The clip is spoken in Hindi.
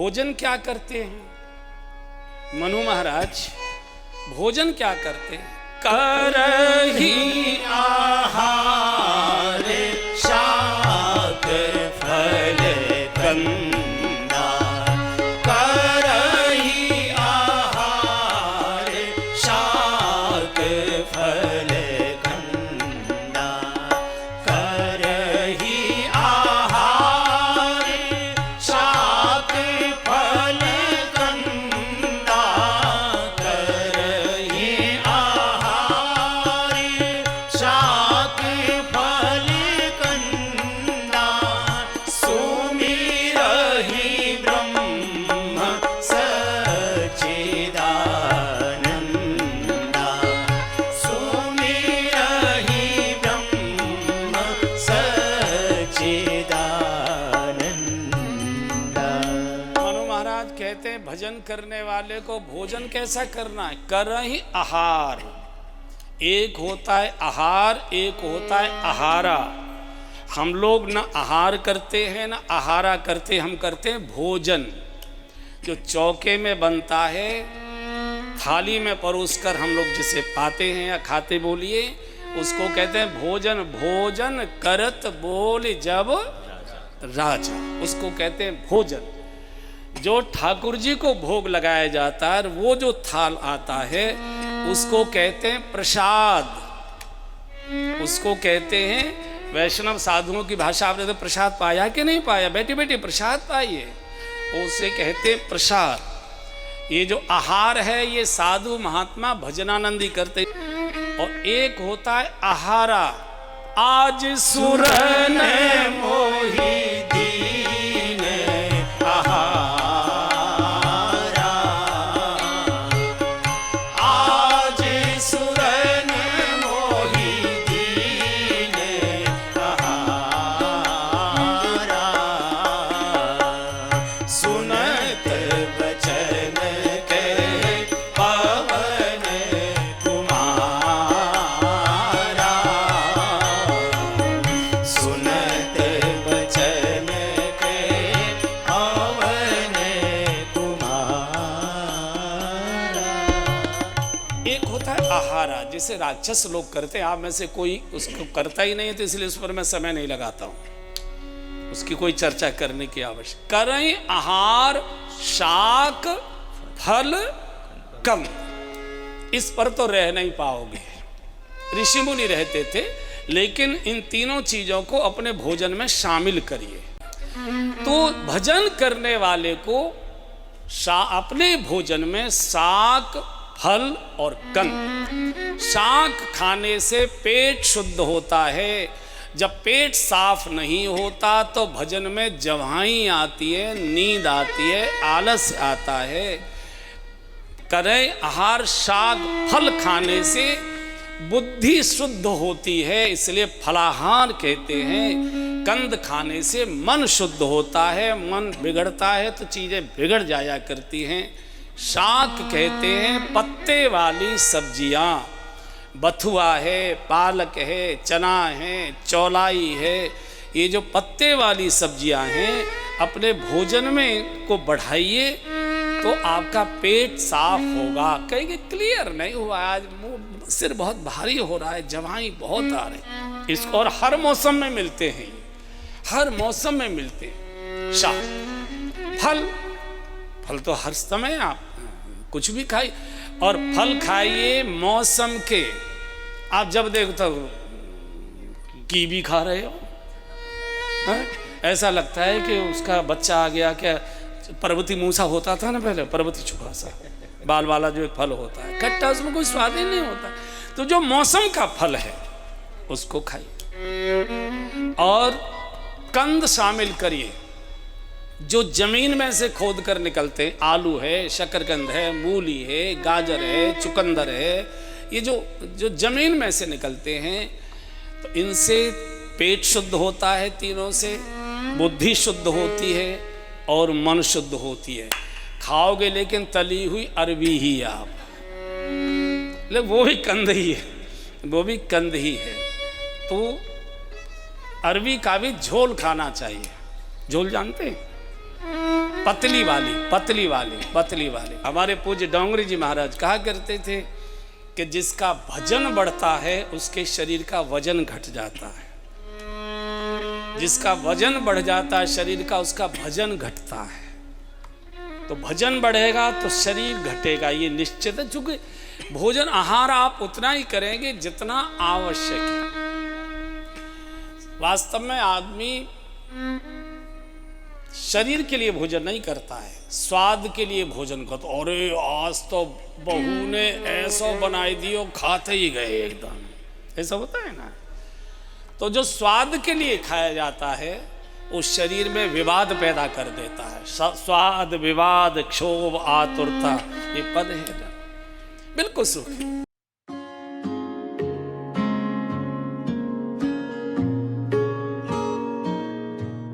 भोजन क्या करते हैं? मनु महाराज भोजन क्या करते हैं? करही आहार शाक फल कंदा, करही आहार शाक फल कंदा, करही आहार शाक फल कंदा, करही आहार शाक फल कंदा, सुमिरहि ब्रह्म सच्चिदानंदा, सुमिरहि ब्रह्म सच्चिदानंदा। मनु महाराज कहते हैं भजन करने वाले को भोजन कैसा करना है? करहि आहार। एक होता है आहार, एक होता है आहारा। हम लोग न आहार करते हैं न आहारा करते, हम करते हैं भोजन। जो चौके में बनता है, थाली में परोसकर हम लोग जिसे पाते हैं या खाते बोलिए, उसको कहते हैं भोजन। भोजन करत बोल जब राजा, उसको कहते हैं भोजन। जो ठाकुर जी को भोग लगाया जाता है, वो जो थाल आता है उसको कहते हैं प्रसाद। उसको कहते हैं, वैष्णव साधुओं की भाषा आपने तो प्रसाद पाया कि नहीं पाया? बेटी बेटी प्रसाद पाइए, उसे कहते हैं प्रसाद। ये जो आहार है ये साधु महात्मा भजनानंदी करते। और एक होता है आहारा। आज सुरन मोही दीन आहारा, आज सुरन मोही दीन आहारा, सुनत बचन के पवन कुमारा, सुनत बचन के पवन कुमारा। एक होता है आहारा, जिसे राक्षस लोग करते हैं। आप में से कोई उसको करता ही नहीं है, तो इसलिए उस पर मैं समय नहीं लगाता हूं, उसकी कोई चर्चा करने की आवश्यकता। करें आहार शाक फल कम, इस पर तो रह नहीं पाओगे। ऋषि मुनि रहते थे, लेकिन इन तीनों चीजों को अपने भोजन में शामिल करिए। तो भजन करने वाले को अपने भोजन में शाक फल और कंद। शाक खाने से पेट शुद्ध होता है। जब पेट साफ नहीं होता तो भजन में जवाई आती है, नींद आती है, आलस आता है। करें आहार शाक फल खाने से बुद्धि शुद्ध होती है, इसलिए फलाहार कहते हैं। कंद खाने से मन शुद्ध होता है, मन बिगड़ता है तो चीज़ें बिगड़ जाया करती हैं। शाक कहते हैं पत्ते वाली सब्जियां, बथुआ है, पालक है, चना है, चौलाई है। ये जो पत्ते वाली सब्जियां हैं, अपने भोजन में को बढ़ाइए तो आपका पेट साफ होगा। कहेंगे क्लियर नहीं हुआ, आज मुंह सिर बहुत भारी हो रहा है, जवाई बहुत आ रहे। इसको और हर मौसम में मिलते हैं, हर मौसम में मिलते हैं। शाक फल, फल तो हर समय आप कुछ भी खाइए, और फल खाइए मौसम के। आप जब देखो तो कीवी खा रहे हो, ऐसा लगता है कि उसका बच्चा आ गया। क्या पर्वती मूसा होता था ना पहले, पर्वती चुका सा बाल वाला जो एक फल होता है, खट्टा, उसमें कोई स्वाद ही नहीं होता। तो जो मौसम का फल है उसको खाइए। और कंद शामिल करिए जो जमीन में से खोद कर निकलते हैं। आलू है, शकरकंद है, मूली है, गाजर है, चुकंदर है। ये जो जमीन में से निकलते हैं, तो इनसे पेट शुद्ध होता है, तीनों से बुद्धि शुद्ध होती है और मन शुद्ध होती है। खाओगे लेकिन तली हुई अरबी ही आप, लेकिन वो भी कंद ही है, वो भी कंद ही है। तो अरबी का भी झोल खाना चाहिए। झोल जानते हैं? पतली वाली पतली वाली पतली वाली। हमारे पूज्य डोंगरी जी महाराज कहा करते थे कि जिसका भजन बढ़ता है उसके शरीर का वजन घट जाता है। जिसका वजन बढ़ जाता है शरीर का, उसका भजन घटता है। तो भजन बढ़ेगा तो शरीर घटेगा, ये निश्चित है। चूंकि भोजन आहार आप उतना ही करेंगे जितना आवश्यक है। वास्तव में आदमी शरीर के लिए भोजन नहीं करता है, स्वाद के लिए भोजन करता। अरे आज तो बहू ने ऐसा बनाई दियो, खाते ही गए एकदम, ऐसा होता है ना। तो जो स्वाद के लिए खाया जाता है उस शरीर में विवाद पैदा कर देता है। स्वाद, विवाद, क्षोभ, आतुरता, ये पद है ना, बिल्कुल सुख है।